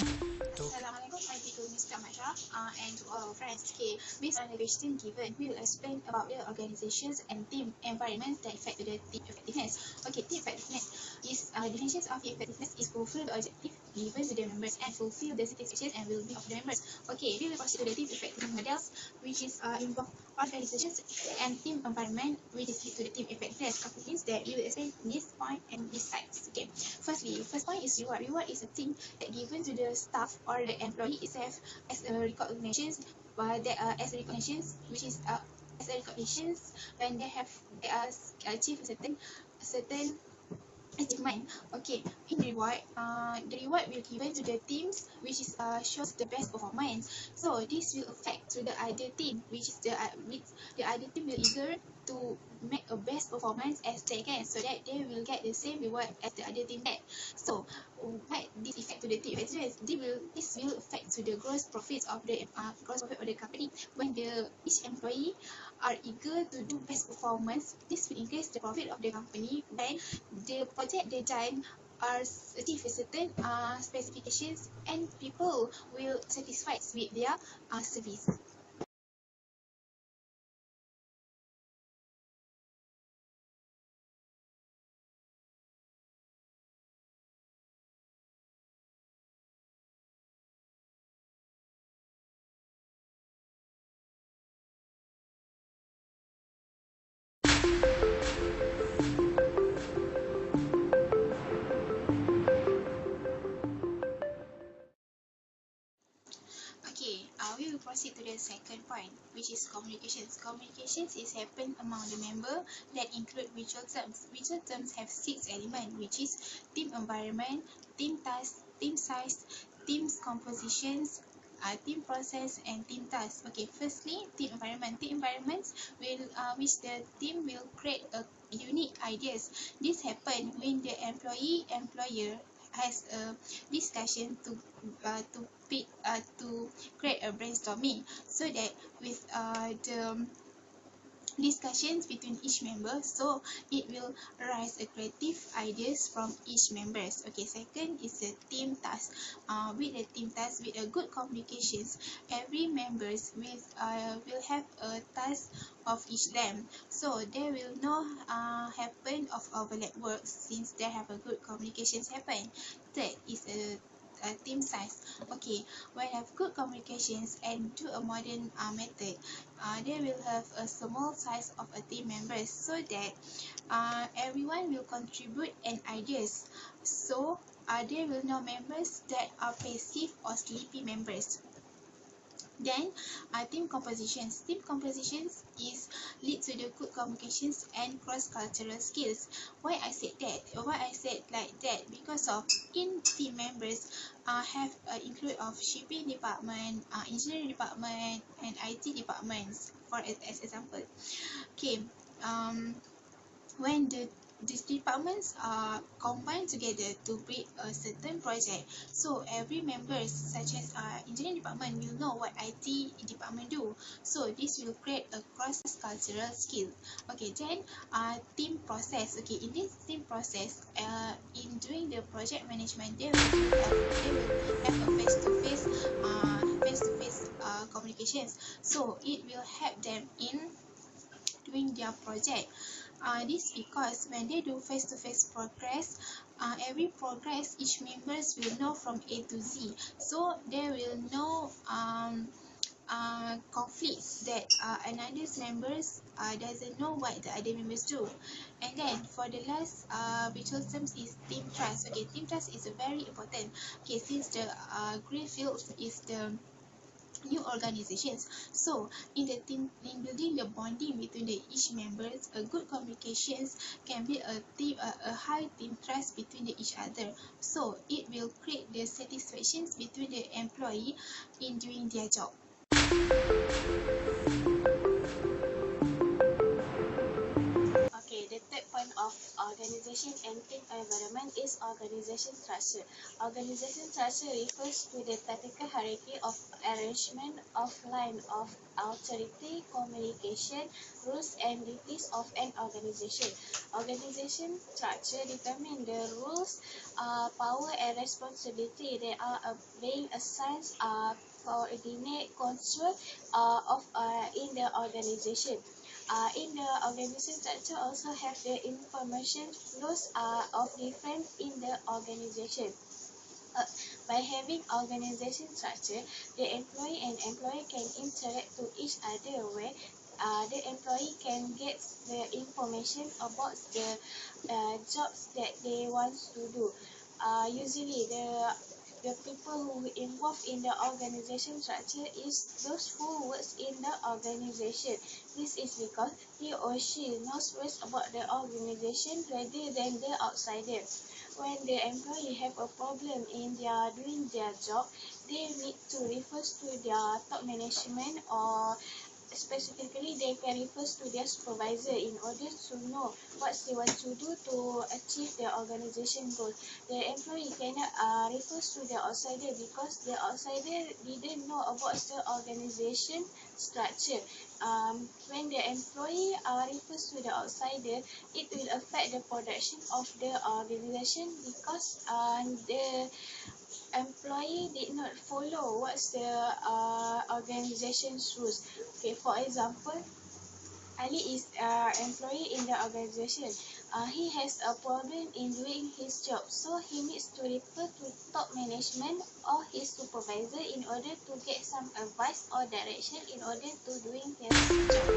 Assalamualaikum, I'm Mr. Masha, and to all our friends. Okay, based on the question given, we will explain about the organizations and team environment that affect the team effectiveness. Okay, team effectiveness is definitions of effectiveness is fulfill the objective given to the members and fulfill the satisfaction and well-being of the members. Okay, we will proceed to the team effectiveness models, which is involve organizations and team environment, which is lead to the team effectiveness. Okay, means that we will explain this point and this sides. Okay, firstly, first point is reward. Reward is a thing that given to the staff or the employee itself as a recognition, as a recognition, which is as a recognition when they achieved a certain achievement. Okay, in reward, the reward will given to the teams which is shows the best performance. So this will affect to the other team, which is which the other team will eager to make a best performance as they can, so that they will get the same reward as the other team get. So what this effect to the team effectiveness? This will affect to the gross profits of the company. When the each employee are eager to do best performance, this will increase the profit of the company. When the project they done are achieve a certain specifications, and people will satisfied with their service. Okay, we will proceed to the second point, which is communications. Communications is happen among the member that include visual terms. Visual terms have 6 elements, which is team environment, team task, team size, team's compositions, team process, and team task. Okay, firstly, team environment. Team environments will which the team will create a unique ideas. This happen when the employer has a discussion to create a brainstorming, so that with the discussions between each member, so it will arise a creative ideas from each members. Okay, second is the team task. With the team task, with a good communications, every members will have a task of each them, so there will no happen of overlap work since they have a good communications happen. Third is a team size. Okay, when have good communications and do a modern method, they will have a small size of a team members, so that everyone will contribute and ideas, so there will no members that are passive or sleepy members. Then team compositions. Team compositions is lead to the good communications and cross-cultural skills. Why I said that? Why I said like that? Because of in team members have include of shipping department, engineering department, and IT departments. For as example, okay, when these departments are combined together to build a certain project, so every members such as engineering department will know what IT department do, so this will create a cross-cultural skill. Okay, then team process. Okay, in this team process, in doing the project management, they will have a face-to-face communications, so it will help them in doing their project. This because when they do face-to-face progress, every progress each members will know from A to Z, so there will no conflicts that another members doesn't know what the other members do. And then for the last visual terms is team trust. Okay, team trust is very important. Okay, since the grey field is the new organizations, so in the team, in building the bonding between the each members, a good communications can be a high team trust between the each other, so it will create the satisfactions between the employee in doing their job. Okay, the third point of organization and team environment is organization structure. Organization structure refers to the typical hierarchy of arrangement of line of authority, communication, rules and duties of an organization. Organization structure determine the rules, power and responsibility that are being assigned coordinate control in the organization. In the organization structure also have the information flows of different in the organization. By having organization structure, the employee and employer can interact to each other where the employee can get the information about the jobs that they want to do. Usually, the people who involved in the organization structure is those who works in the organization. This is because he or she knows most about the organization rather than the outsider. When the employee have a problem in doing their job, they need to refer to their top management, or specifically they can refer to their supervisor in order to know what they want to do to achieve their organization goal. The employee cannot refer to the outsider because the outsider didn't know about the organization structure. When the employee refers to the outsider, it will affect the production of the organization because the employee did not follow what's the organization's rules. Okay, for example, Ali is employee in the organization. He has a problem in doing his job, so he needs to refer to top management or his supervisor in order to get some advice or direction in order to doing his job.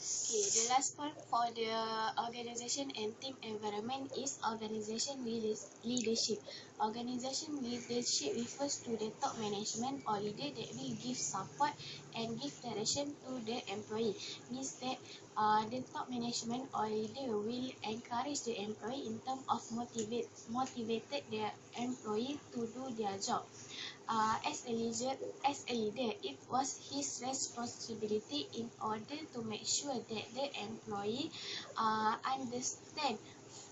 Okay, the last point for the organization and team environment is organization leadership. Organization leadership refers to the top management or leader that will give support and give direction to the employee. Means that the top management or leader will encourage the employee in terms of motivated the employee to do their job. As a leader, it was his responsibility in order to make sure that the employee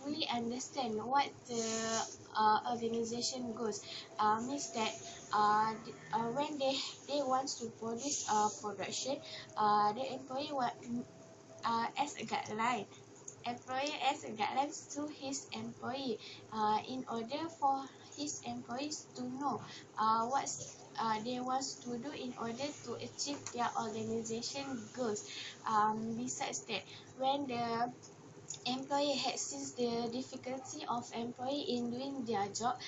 fully understand what the organization goes. Means that when they want to produce production, the employee as a guideline. Employer as a guideline to his employee in order for his employees to know what they want to do in order to achieve their organization goals. Besides that, when the employer has seen the difficulty of employee in doing their job,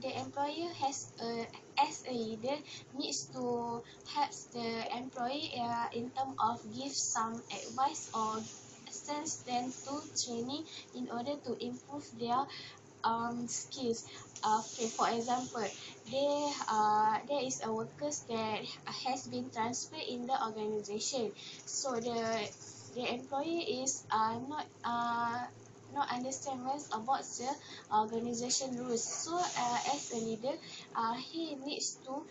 the employer has as a leader needs to help the employee in terms of give some advice or send them to training in order to improve their skills. Okay, for example, there is a workers that has been transferred in the organization, so the employee is not understand well about the organization rules. So as a leader, he needs to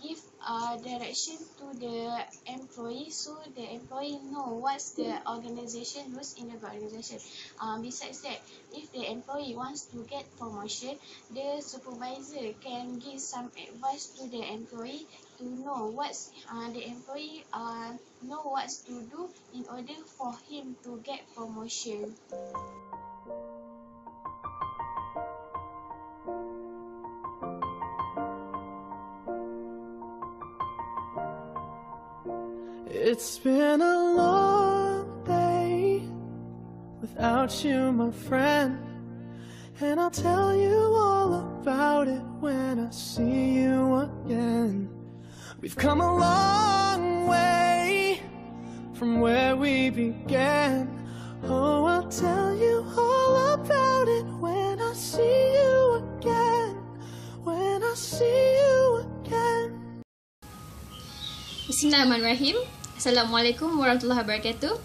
give direction to the employee so the employee know what's the organization rules in the organization. Besides that, if the employee wants to get promotion, the supervisor can give some advice to the employee to know what's the employee know what to do in order for him to get promotion. It's been a long day without you, my friend, and I'll tell you all about it when I see you again. We've come a long way from where we began. Oh, I'll tell you all about it when I see you again. When I see you again. Bismillahirrahmanirrahim. Assalamualaikum warahmatullahi wabarakatuh.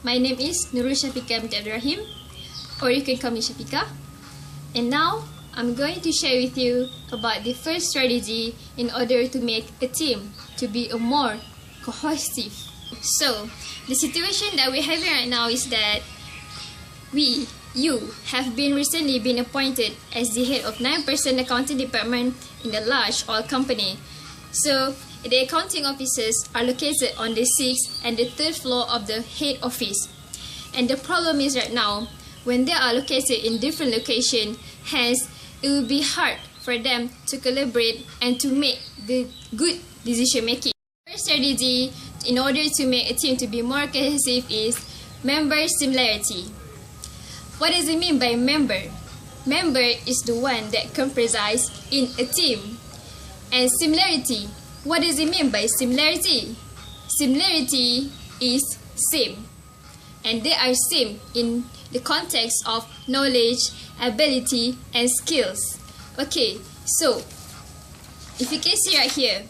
My name is Nurul Syafiqah binti Abdul Rahim, or you can call me Syafiqah. And now, I'm going to share with you about the first strategy in order to make a team to be a more cohesive. So, the situation that we're having right now is that you have recently been appointed as the head of 9% accounting department in a large oil company. So, the accounting offices are located on the 6th and the 3rd floor of the head office. And the problem is right now, when they are located in different locations, hence it will be hard for them to collaborate and to make the good decision making. First strategy in order to make a team to be more cohesive is member similarity. What does it mean by member? Member is the one that comprises in a team. And similarity, what does it mean by similarity? Similarity is same. And they are same in the context of knowledge, ability, and skills. Okay, so if you can see right here,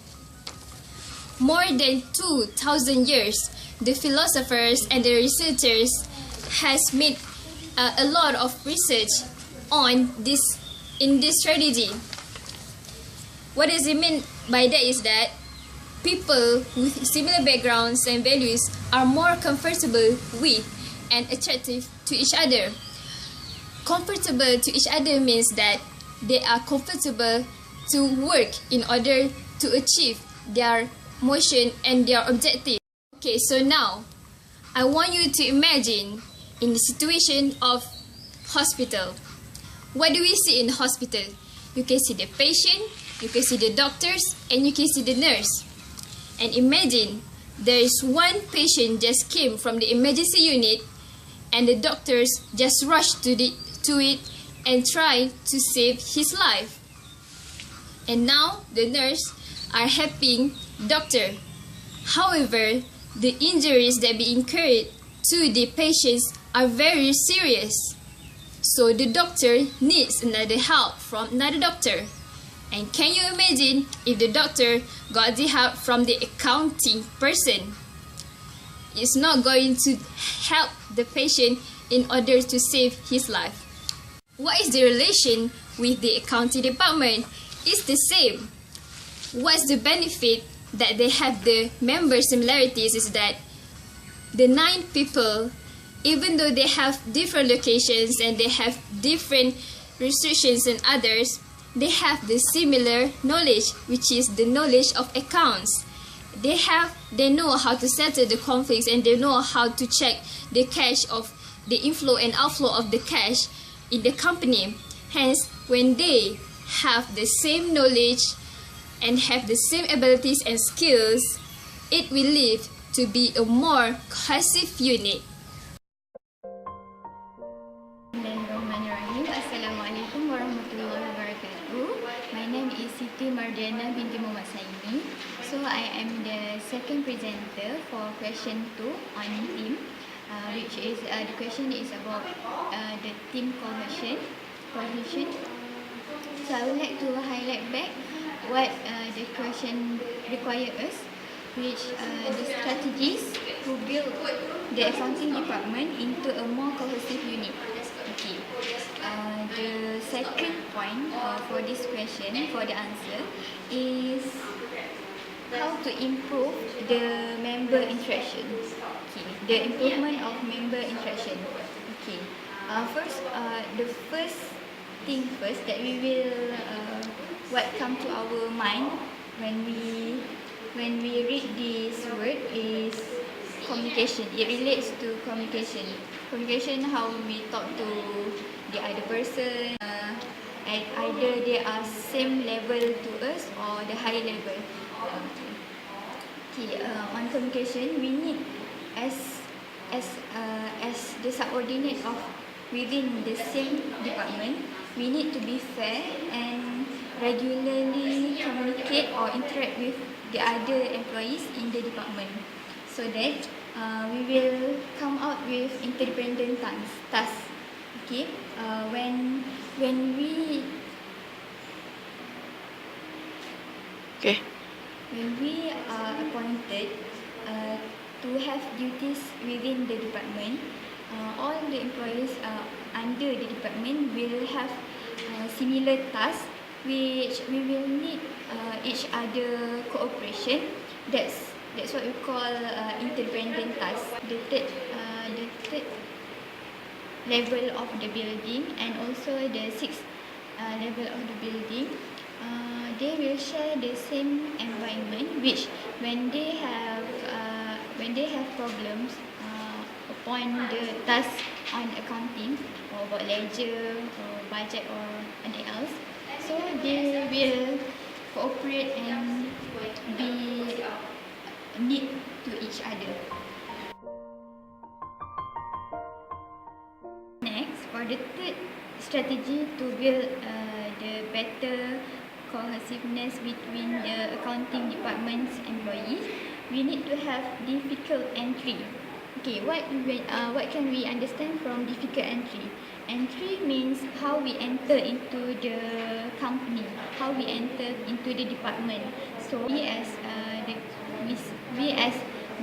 more than 2,000 years, the philosophers and the researchers has made a lot of research on this strategy. What does it mean by that is that people with similar backgrounds and values are more comfortable with and attractive to each other. Comfortable to each other means that they are comfortable to work in order to achieve their motion and their objective. Okay, so now I want you to imagine in the situation of hospital. What do we see in hospital? You can see the patient, you can see the doctors, and you can see the nurse. And imagine there is one patient just came from the emergency unit and the doctors just rushed to it and try to save his life. And now the nurse are helping doctor. However, the injuries that be incurred to the patients are very serious. So the doctor needs another help from another doctor. And can you imagine if the doctor got the help from the accounting person? It's not going to help the patient in order to save his life. What is the relation with the accounting department? It's the same. What's the benefit that they have the member similarities is that the 9 people, even though they have different locations and they have different restrictions than others, they have the similar knowledge, which is the knowledge of accounts. They know how to settle the conflicts and they know how to check the cash of the inflow and outflow of the cash in the company. Hence, when they have the same knowledge and have the same abilities and skills, it will lead to be a more cohesive unit. Bismillahirrahmanirrahim. Assalamualaikum warahmatullahi wabarakatuh. My name is Siti Mardiana binti Muhammad Saimi. So I am the second presenter for question 2 on team, which is the question is about the team cohesion. So I would like to highlight back what the question requires us, which the strategies to build the accounting department into a more cohesive unit. Okay. The second point for this question, for the answer, is how to improve the member interaction. Okay. The improvement of member interaction. Okay. The first thing first that we will what come to our mind when we read this word is communication. It relates to communication. Communication, how we talk to the other person, and either they are same level to us or the higher level. On communication, we need as the subordinate of within the same department, we need to be fair and regularly communicate or interact with the other employees in the department, so that we will come out with interdependent tasks. Okay, when we are appointed to have duties within the department, all the employees under the department will have similar tasks, which we will need each other cooperation. That's what we call interdependent task. The third level of the building and also the sixth level of the building, they will share the same environment, which when they have problems upon the task on accounting or about ledger or budget or anything else, so they will cooperate and be need to each other. Next, for the third strategy to build the better cohesiveness between the accounting department's employees, we need to have difficult entry. Okay, what can we understand from difficult entry? Entry means how we enter into the company, how we enter into the department. So we as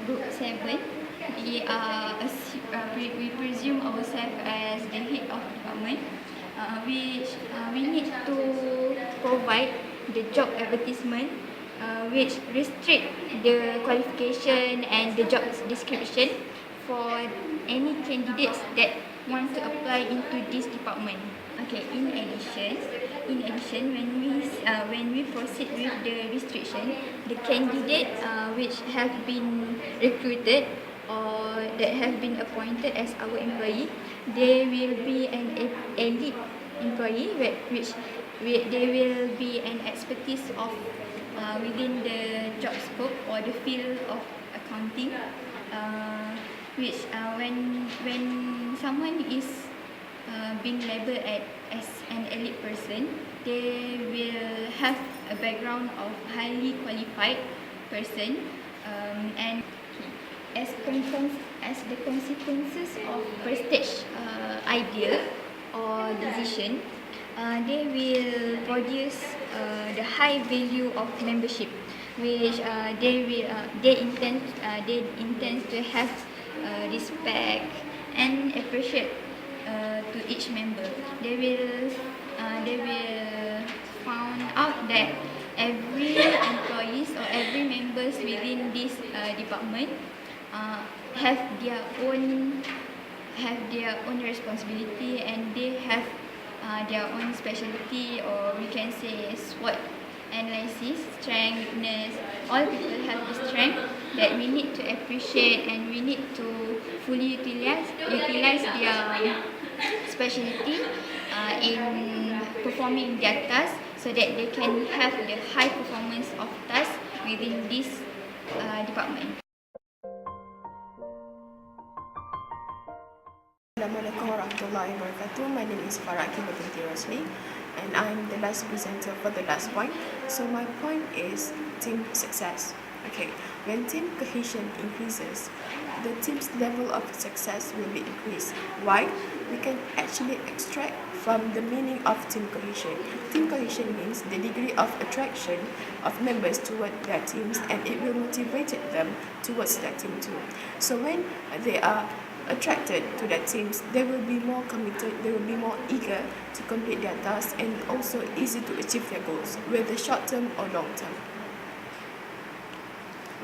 group 7, we presume ourselves as the head of department, which we need to provide the job advertisement, which restrict the qualification and the job description for any candidates that want to apply into this department. Okay, in addition, when we proceed with the restriction, the candidate which have been recruited or that have been appointed as our employee, they will be an elite employee, which they will be an expertise of within the job scope or the field of accounting, which when someone is being labelled as an elite person, they will have a background of highly qualified person, and as the consequences of prestige idea or decision, they will produce the high value of membership, which they intend to have respect and appreciate to each member. They will found out that every employees or every members within this department have their own responsibility, and they have their own specialty, or we can say SWOT analysis, strength, weakness. All people have the strength that we need to appreciate, and we need to fully utilize their specialty in performing their task, so that they can have the high performance of task within this department. Assalamualaikum warahmatullahi wabarakatuh. My name is Farah binti Rosli, and I'm the last presenter for the last point. So my point is team success. Okay, when team cohesion increases, the team's level of success will be increased. Why? We can actually extract from the meaning of team cohesion. Team cohesion means the degree of attraction of members toward their teams, and it will motivate them towards their team too. So when they are attracted to their teams, they will be more committed, they will be more eager to complete their tasks, and also easy to achieve their goals, whether short term or long term.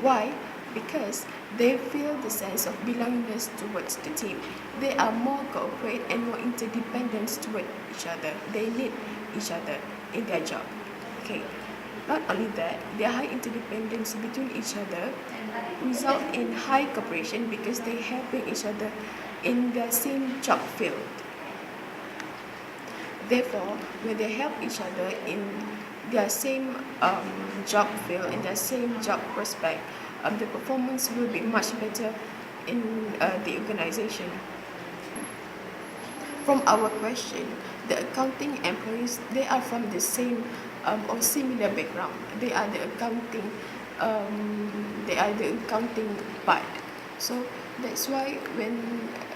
Why? Because they feel the sense of belongingness towards the team. They are more cooperate and more interdependent toward each other. They need each other in their job. Okay. Not only that, their high interdependence between each other result in high cooperation, because they helping each other in the same job field. Therefore, when they help each other in their same job field, in their same job prospect, the performance will be much better in the organization. From our question, the accounting employees, they are from the same or similar background. They are the accounting part. So that's why when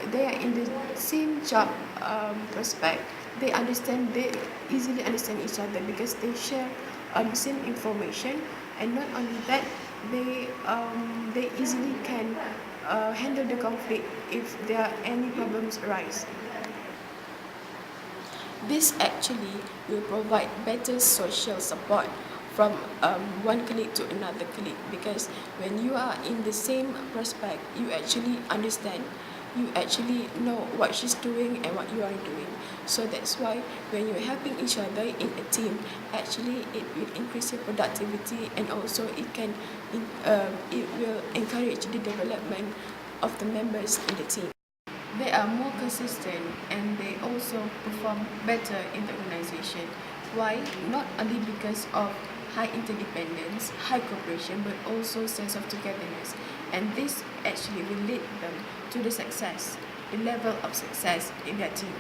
they are in the same job prospect, they easily understand each other, because they share same information, and not only that, they easily can handle the conflict if there are any problems arise. This actually will provide better social support from one colleague to another colleague, because when you are in the same prospect, you actually understand, you actually know what she's doing and what you are doing. So that's why when you're helping each other in a team, actually it will increase your productivity, and also it will encourage the development of the members in the team. They are more consistent and they also perform better in the organization. Why? Not only because of high interdependence, high cooperation, but also sense of togetherness. And this actually will lead them to the success, the level of success in their team.